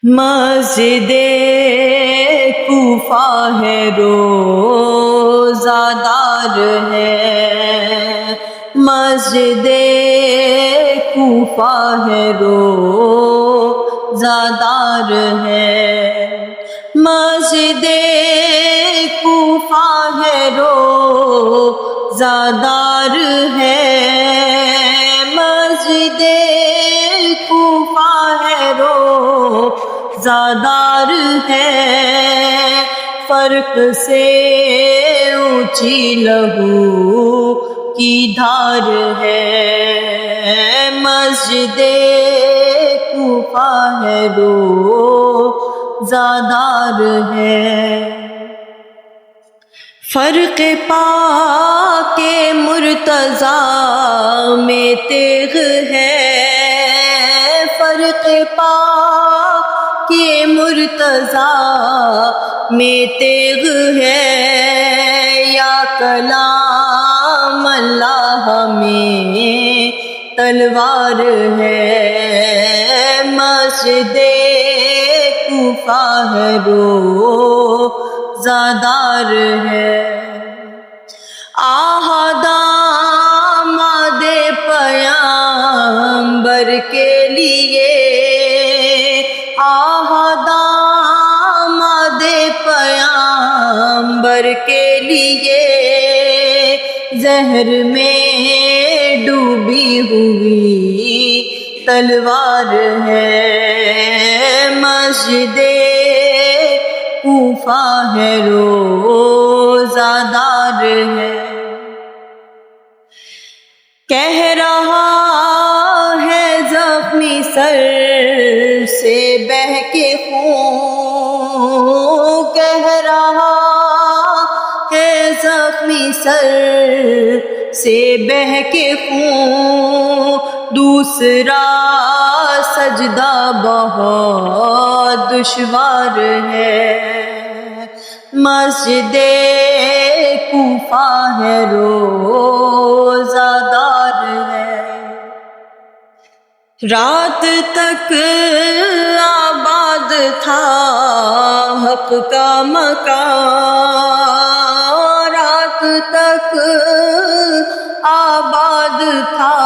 مسجد کوفہ ہے روزہ دار ہے، مسجد کوفہ ہے روزہ دار ہے، مسجد کوفہ ہے روزہ دار ہے، مسجد کوفہ ہے روزہ دار ہے، فرق سے اونچی لہو کی دھار ہے، مسجد کوفہ ہے روزہ دار ہے، فرق پاک مرتضیٰ میں تیغ ہے، فرق پاک مرتضیٰ میں تیغ ہے، یا کلام اللہ میں تلوار ہے، مسجد کوفہ ہے روزہ دار ہے، آہد آمد پیغمبر کے لیے، آہد آمد پیغمبر کے لیے، زہر میں ڈوبی ہوئی تلوار ہے، مسجد کوفہ ہے روزہ دار ہے، کہہ رہا ہے زخمی سر سے بہہ کے خون، کہہ رہا ہے زخمی سر سے بہہ کے خون، دوسرا سجدہ بہت دشوار ہے، مسجد کوفہ ہے روزہ دار ہے، رات تک آباد تھا حق کا مکان، رات تک آباد تھا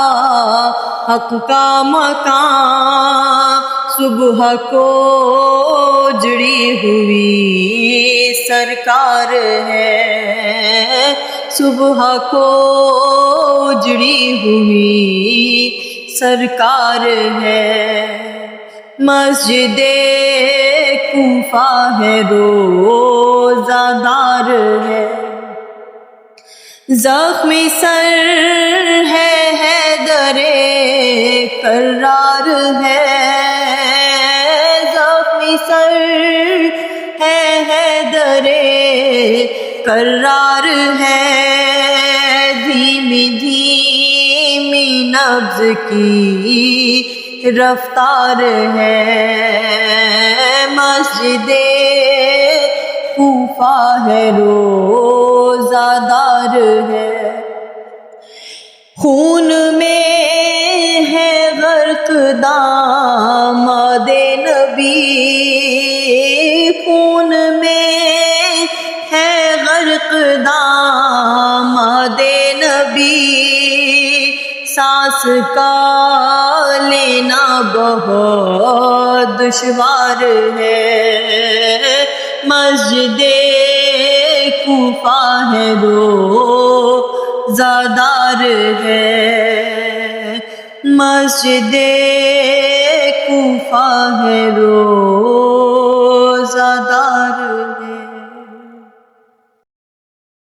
حق کا مکان، صبح کو اجڑی ہوئی سرکار ہے، صبح کو اجڑی ہوئی سرکار ہے، مسجد کوفہ ہے روزہ دار ہے، زخمی سر ہے حیدر کرار ہے، زخمی سر ہے حیدر کرار ہے، دھیمی دھیمی نبض کی رفتار ہے، مسجد کوفہ ہے روزہ دار ہے، خون میں ہے غرق داماد نبی، خون میں ہے غرق داماد نبی، سانس کا لینا بہت دشوار ہے، مسجد کوفہ ہے روزہ دار ہے، مسجد کوفہ ہے